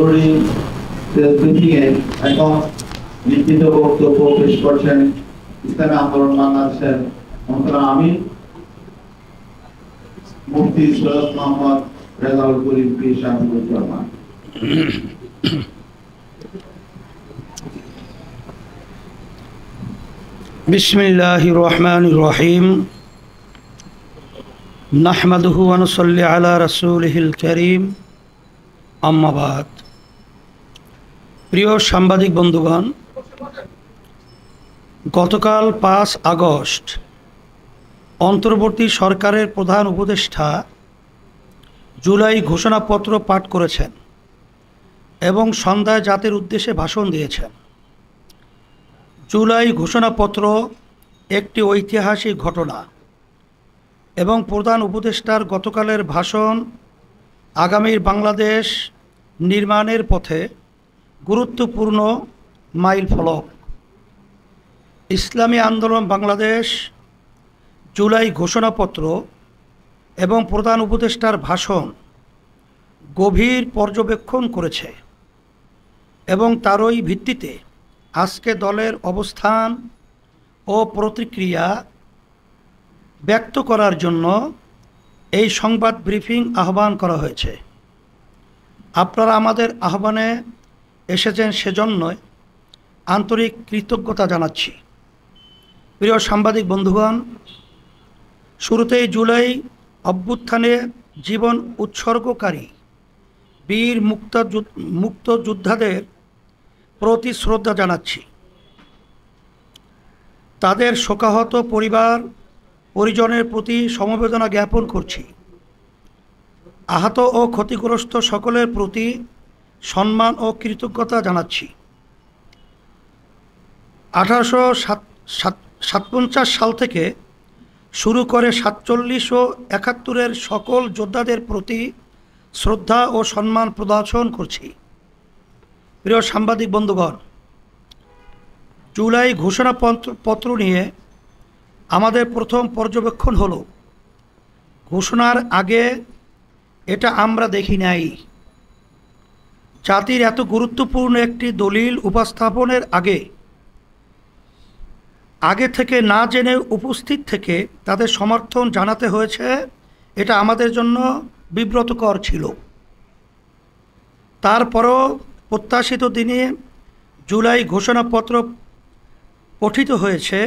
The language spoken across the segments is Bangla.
জরুরি মিটিংয়ে এখন লিখিত বক্তব্য পেশ করছেন ইসলামী আন্দোলন বাংলাদেশের আমি মুফতি সৈয়দ মোহাম্মদ রেজাউল করিম পীর সাহেবুর রহমান। বিসমিল্লাহির রহমানির রহিম। নাহমাদুহু ওয়া নুসাল্লি আলা রাসূলিহিল কারীম। আম্মা বাদ। প্রিয় সাংবাদিক বন্ধুগণ, গতকাল 5 আগস্ট অন্তর্বর্তী সরকারের প্রধান উপদেষ্টা জুলাই ঘোষণাপত্র পাঠ করেছেন এবং সন্ধ্যায় জাতির উদ্দেশ্যে ভাষণ দিয়েছেন। জুলাই ঘোষণাপত্র একটি ঐতিহাসিক ঘটনা এবং প্রধান উপদেষ্টার গতকালের ভাষণ আগামীর বাংলাদেশ নির্মাণের পথে গুরুত্বপূর্ণ মাইলফলক। ইসলামী আন্দোলন বাংলাদেশ জুলাই ঘোষণাপত্র এবং প্রধান উপদেষ্টার ভাষণ গভীর পর্যবেক্ষণ করেছে এবং তারই ভিত্তিতে আজকে দলের অবস্থান ও প্রতিক্রিয়া ব্যক্ত করার জন্য এই সংবাদ ব্রিফিং আহ্বান করা হয়েছে। আপনারা আমাদের আহ্বানে এসেছেন সেজন্য আন্তরিক কৃতজ্ঞতা জানাচ্ছি। প্রিয় সাংবাদিক বন্ধুগণ, শুরুতেই জুলাই অভ্যুত্থানে জীবন উৎসর্গকারী বীর মুক্তিযোদ্ধাদের প্রতি শ্রদ্ধা জানাচ্ছি। তাদের শোকাহত পরিজনের প্রতি সমবেদনা জ্ঞাপন করছি। আহত ও ক্ষতিগ্রস্ত সকলের প্রতি সম্মান ও কৃতজ্ঞতা জানাচ্ছি। 1857 সাল থেকে শুরু করে 47 ও 71-এর সকল যোদ্ধাদের প্রতি শ্রদ্ধা ও সম্মান প্রদর্শন করছি। প্রিয় সাংবাদিক বন্ধুগণ, জুলাই ঘোষণাপত্র নিয়ে আমাদের প্রথম পর্যবেক্ষণ হলো, ঘোষণার আগে এটা আমরা দেখি নাই। জাতির এত গুরুত্বপূর্ণ একটি দলিল উপস্থাপনের আগে থেকে না জেনে উপস্থিত থেকে তাদের সমর্থন জানাতে হয়েছে, এটা আমাদের জন্য বিব্রতকর ছিল। তারপরও প্রত্যাশিত দিনে জুলাই ঘোষণাপত্র পঠিত হয়েছে,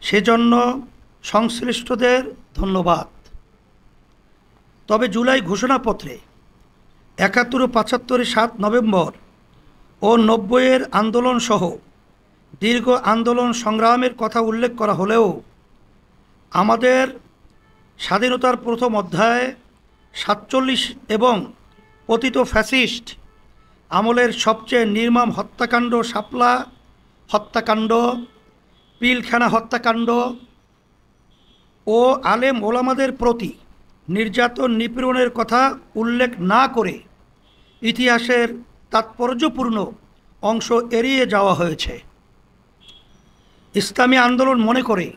সেজন্য সংশ্লিষ্টদের ধন্যবাদ। তবে জুলাই ঘোষণাপত্রে 71 ও 75 7 নভেম্বর ও 90-এর আন্দোলন সহ দীর্ঘ আন্দোলন সংগ্রামের কথা উল্লেখ করা হলেও আমাদের স্বাধীনতার প্রথম অধ্যায়ে 47 এবং পতিত ফ্যাসিস্ট আমলের সবচেয়ে নির্মম হত্যাকাণ্ড শাপলা হত্যাকাণ্ড, পিলখানা হত্যাকাণ্ড ও আলেম ওলামাদের প্রতি নির্যাতন নিপীড়নের কথা উল্লেখ না করে ইতিহাসের তাৎপর্যপূর্ণ অংশ এড়িয়ে যাওয়া হয়েছে। ইসলামী আন্দোলন মনে করে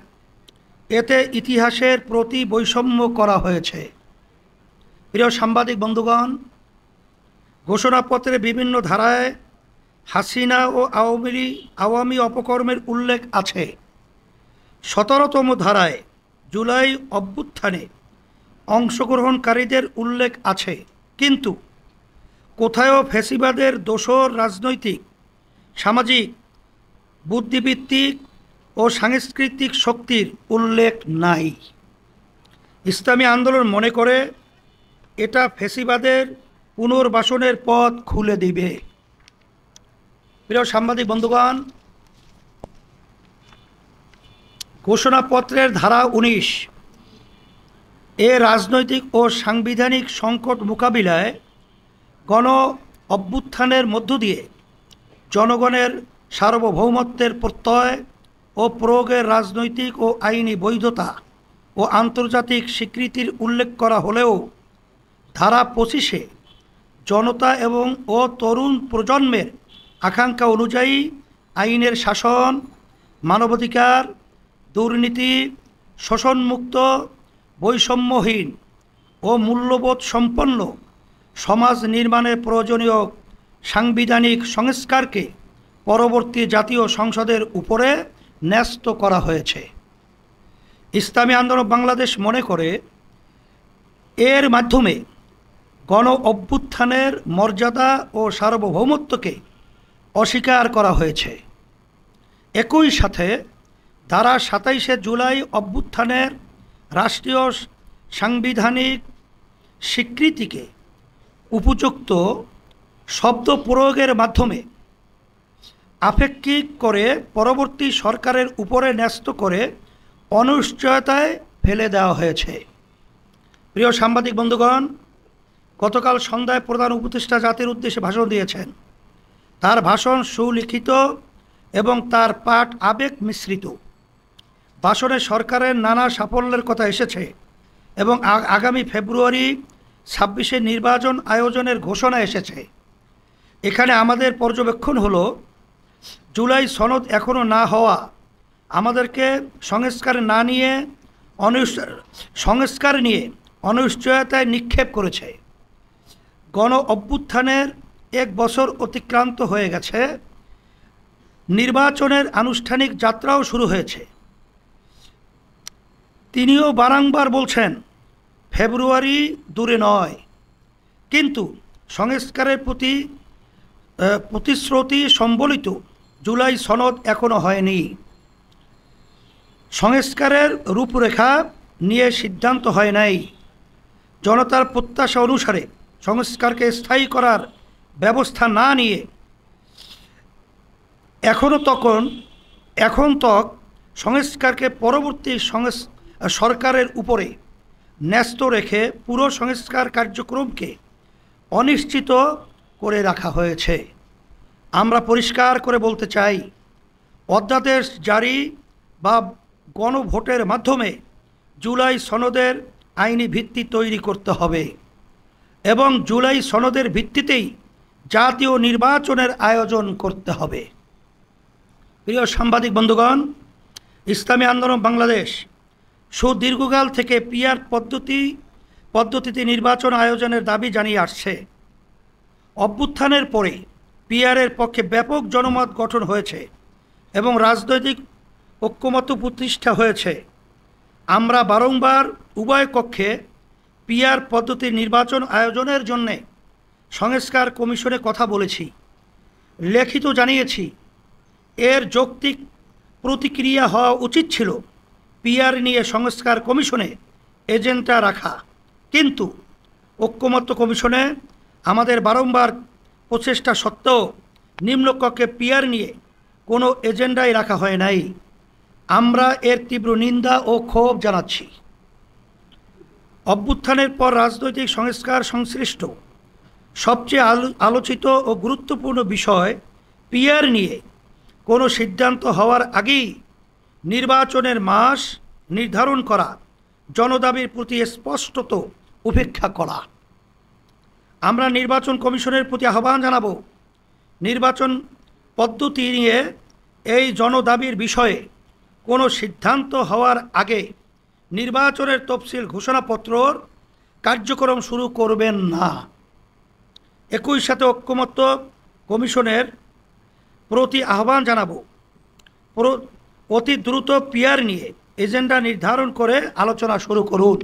এতে ইতিহাসের প্রতি বৈষম্য করা হয়েছে। প্রিয় সাংবাদিক বন্ধুগণ, ঘোষণাপত্রে বিভিন্ন ধারায় হাসিনা ও আওয়ামী অপকর্মের উল্লেখ আছে। 17তম ধারায় জুলাই অভ্যুত্থানে অংশগ্রহণকারীদের উল্লেখ আছে, কিন্তু কোথাও ফ্যাসিবাদের দোসর রাজনৈতিক, সামাজিক, বুদ্ধিবৃত্তিক ও সাংস্কৃতিক শক্তির উল্লেখ নাই। ইসলামী আন্দোলন মনে করে এটা ফ্যাসিবাদের পুনর্বাসনের পথ খুলে দিবে। প্রিয় সাংবাদিক বন্ধুগণ, ঘোষণাপত্রের ধারা 19 এ রাজনৈতিক ও সাংবিধানিক সংকট মোকাবিলায় গণ অভ্যুত্থানের মধ্য দিয়ে জনগণের সার্বভৌমত্বের প্রত্যয় ও প্রয়োগের রাজনৈতিক ও আইনি বৈধতা ও আন্তর্জাতিক স্বীকৃতির উল্লেখ করা হলেও ধারা 25-এ জনতা এবং তরুণ প্রজন্মের আকাঙ্ক্ষা অনুযায়ী আইনের শাসন, মানবাধিকার, দুর্নীতি, শোষণমুক্ত, বৈষম্যহীন ও মূল্যবোধ সম্পন্ন সমাজ নির্মাণের প্রয়োজনীয় সাংবিধানিক সংস্কারকে পরবর্তী জাতীয় সংসদের উপরে ন্যস্ত করা হয়েছে। ইসলামী আন্দোলন বাংলাদেশ মনে করে এর মাধ্যমে গণ অভ্যুত্থানের মর্যাদা ও সার্বভৌমত্বকে অস্বীকার করা হয়েছে। একই সাথে ধারা ২৭ জুলাই অভ্যুত্থানের রাষ্ট্রীয় সাংবিধানিক স্বীকৃতিকে উপযুক্ত শব্দ প্রয়োগের মাধ্যমে আপেক্ষিক করে পরবর্তী সরকারের উপরে ন্যস্ত করে অনিশ্চয়তায় ফেলে দেওয়া হয়েছে। প্রিয় সাংবাদিক বন্ধুগণ, গতকাল সন্ধ্যায় প্রধান উপদেষ্টা জাতির উদ্দেশ্যে ভাষণ দিয়েছেন। তার ভাষণ সুলিখিত এবং তার পাঠ আবেগ মিশ্রিত। ভাষণে সরকারের নানা সাফল্যের কথা এসেছে এবং আগামী ফেব্রুয়ারি ২৬ নির্বাচন আয়োজনের ঘোষণা এসেছে। এখানে আমাদের পর্যবেক্ষণ হলো, জুলাই সনদ এখনও না হওয়া আমাদেরকে সংস্কার নিয়ে অনিশ্চয়তায় নিক্ষেপ করেছে। গণ অভ্যুত্থানের ১ বছর অতিক্রান্ত হয়ে গেছে, নির্বাচনের আনুষ্ঠানিক যাত্রাও শুরু হয়েছে। তিনিও বারংবার বলছেন ফেব্রুয়ারি দূরে নয়, কিন্তু সংস্কারের প্রতিশ্রুতি সম্বলিত জুলাই সনদ এখনও হয়নি। সংস্কারের রূপরেখা নিয়ে সিদ্ধান্ত হয় নাই। জনতার প্রত্যাশা অনুসারে সংস্কারকে স্থায়ী করার ব্যবস্থা না নিয়ে এখন তক সংস্কারকে পরবর্তী সরকারের উপরে ন্যস্ত রেখে পুরো সংস্কার কার্যক্রমকে অনিশ্চিত করে রাখা হয়েছে। আমরা পরিষ্কার করে বলতে চাই, অধ্যাদেশ জারি বা গণভোটের মাধ্যমে জুলাই সনদের আইনি ভিত্তি তৈরি করতে হবে এবং জুলাই সনদের ভিত্তিতেই জাতীয় নির্বাচনের আয়োজন করতে হবে। প্রিয় সাংবাদিক বন্ধুগণ, ইসলামী আন্দোলন বাংলাদেশ সুদীর্ঘকাল থেকে পিআর পদ্ধতিতে নির্বাচন আয়োজনের দাবি জানিয়ে আসছে। অভ্যুত্থানের পরে পিআরের পক্ষে ব্যাপক জনমত গঠন হয়েছে এবং রাজনৈতিক ঐক্যমত্য প্রতিষ্ঠা হয়েছে। আমরা বারংবার উভয় কক্ষে পিআর পদ্ধতির নির্বাচন আয়োজনের জন্যে সংস্কার কমিশনে কথা বলেছি, লিখিত জানিয়েছি। এর যৌক্তিক প্রতিক্রিয়া হওয়া উচিত ছিল পিআর নিয়ে সংস্কার কমিশনে এজেন্ডা রাখা, কিন্তু ঐক্যমত্য কমিশনে আমাদের বারংবার প্রচেষ্টা সত্ত্বেও নিম্নকক্ষে পিআর নিয়ে কোনো এজেন্ডাই রাখা হয় নাই। আমরা এর তীব্র নিন্দা ও ক্ষোভ জানাচ্ছি। অভ্যুত্থানের পর রাজনৈতিক সংস্কার সংশ্লিষ্ট সবচেয়ে আলোচিত ও গুরুত্বপূর্ণ বিষয় পিআর নিয়ে কোনো সিদ্ধান্ত হওয়ার আগেই নির্বাচনের মাস নির্ধারণ করা, জনদাবির প্রতি স্পষ্টত উপেক্ষা করা। আমরা নির্বাচন কমিশনের প্রতি আহ্বান জানাব, নির্বাচন পদ্ধতি নিয়ে এই জনদাবির বিষয়ে কোনো সিদ্ধান্ত হওয়ার আগে নির্বাচনের তফসিল ঘোষণাপত্রর কার্যক্রম শুরু করবেন না। একই সাথে ঐক্যমত্য কমিশনের প্রতি আহ্বান জানাব, অতি দ্রুত পিআর নিয়ে এজেন্ডা নির্ধারণ করে আলোচনা শুরু করুন।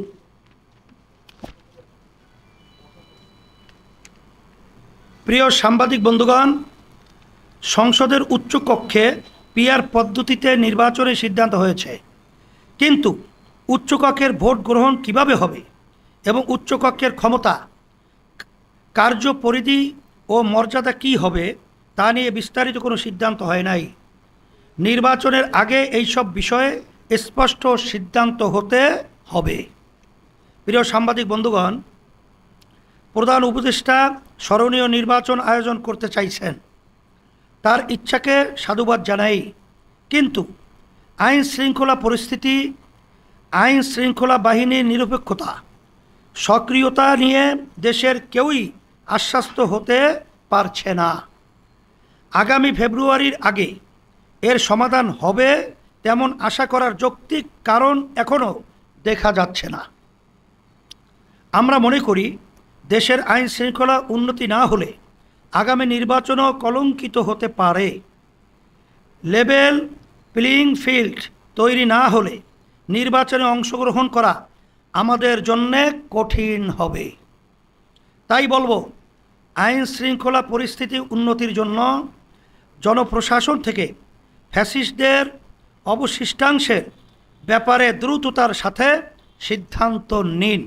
প্রিয় সাংবাদিক বন্ধুগণ, সংসদের উচ্চকক্ষে পিআর পদ্ধতিতে নির্বাচনের সিদ্ধান্ত হয়েছে, কিন্তু উচ্চকক্ষের ভোট গ্রহণ কিভাবে হবে এবং উচ্চকক্ষের ক্ষমতা, কার্যপরিধি ও মর্যাদা কী হবে তা নিয়ে বিস্তারিত কোনো সিদ্ধান্ত হয় নাই। নির্বাচনের আগে এইসব বিষয়ে স্পষ্ট সিদ্ধান্ত হতে হবে। প্রিয় সাংবাদিক বন্ধুগণ, প্রধান উপদেষ্টা স্মরণীয় নির্বাচন আয়োজন করতে চাইছেন, তার ইচ্ছাকে সাধুবাদ জানাই, কিন্তু আইন শৃঙ্খলা পরিস্থিতি, আইন শৃঙ্খলা বাহিনীর নিরপেক্ষতা, সক্রিয়তা নিয়ে দেশের কেউই আশ্বস্ত হতে পারছে না। আগামী ফেব্রুয়ারির আগে এর সমাধান হবে তেমন আশা করার যৌক্তিক কারণ এখনও দেখা যাচ্ছে না। আমরা মনে করি দেশের আইন শৃঙ্খলা উন্নতি না হলে আগামী নির্বাচনও কলঙ্কিত হতে পারে। লেভেল প্লেয়িং ফিল্ড তৈরি না হলে নির্বাচনে অংশগ্রহণ করা আমাদের জন্যে কঠিন হবে। তাই বলবো, আইন শৃঙ্খলা পরিস্থিতি উন্নতির জন্য জনপ্রশাসন থেকে ফ্যাসিস্টদের অবশিষ্টাংশের ব্যাপারে দ্রুততার সাথে সিদ্ধান্ত নিন।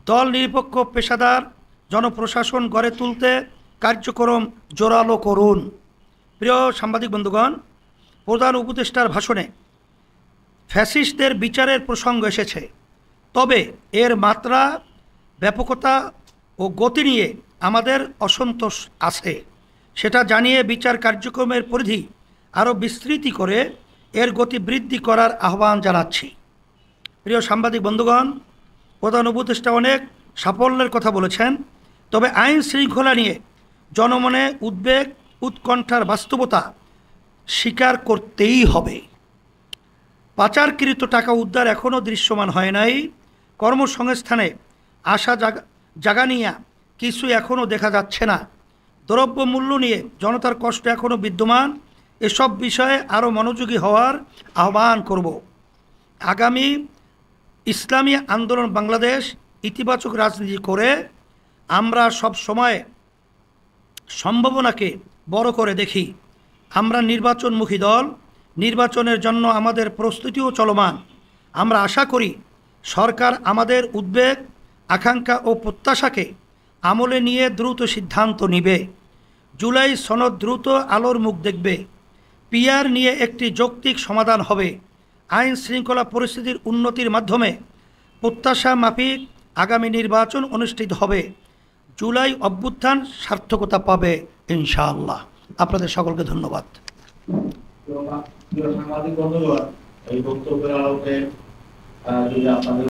দল নিরপেক্ষ পেশাদার জনপ্রশাসন গড়ে তুলতে কার্যক্রম জোরালো করুন। প্রিয় সাংবাদিক বন্ধুগণ, প্রধান উপদেষ্টার ভাষণে ফ্যাসিস্টদের বিচারের প্রসঙ্গ এসেছে, তবে এর মাত্রা, ব্যাপকতা ও গতি নিয়ে আমাদের অসন্তোষ আছে। সেটা জানিয়ে বিচার কার্যক্রমের পরিধি আরও বিস্তৃতি করে এর গতি বৃদ্ধি করার আহ্বান জানাচ্ছি। প্রিয় সাংবাদিক বন্ধুগণ, প্রধান উপদেষ্টা অনেক সাফল্যের কথা বলেছেন, তবে আইন শৃঙ্খলা নিয়ে জনমনে উদ্বেগ, উৎকণ্ঠার বাস্তবতা স্বীকার করতেই হবে। পাচারকৃত টাকা উদ্ধার এখনও দৃশ্যমান হয় নাই। কর্মসংস্থানে আশা জাগানিয়া কিছু এখনও দেখা যাচ্ছে না। দ্রব্যমূল্য নিয়ে জনতার কষ্ট এখনও বিদ্যমান। এসব বিষয়ে আরও মনোযোগী হওয়ার আহ্বান করব। আগামী ইসলামী আন্দোলন বাংলাদেশ ইতিবাচক রাজনীতি করে আমরা সব সময় সম্ভাবনাকে বড় করে দেখি। আমরা নির্বাচনমুখী দল, নির্বাচনের জন্য আমাদের প্রস্তুতিও চলমান। আমরা আশা করি সরকার আমাদের উদ্বেগ, আকাঙ্ক্ষা ও প্রত্যাশাকে আমলে নিয়ে দ্রুত সিদ্ধান্ত নেবে। জুলাই সনদ দ্রুত আলোর মুখ দেখবে। পিআর নিয়ে একটি যৌক্তিক সমাধান হবে। আইন শৃঙ্খলা পরিস্থিতির উন্নতির মাধ্যমে প্রত্যাশা মাফিক আগামী নির্বাচন অনুষ্ঠিত হবে। জুলাই অভ্যুত্থান সার্থকতা পাবে ইনশাআল্লাহ। আপনাদের সকলকে ধন্যবাদ। সাংবাদিক বন্ধুগণ, এই বক্তব্যের আলোকে যদি আপনাদের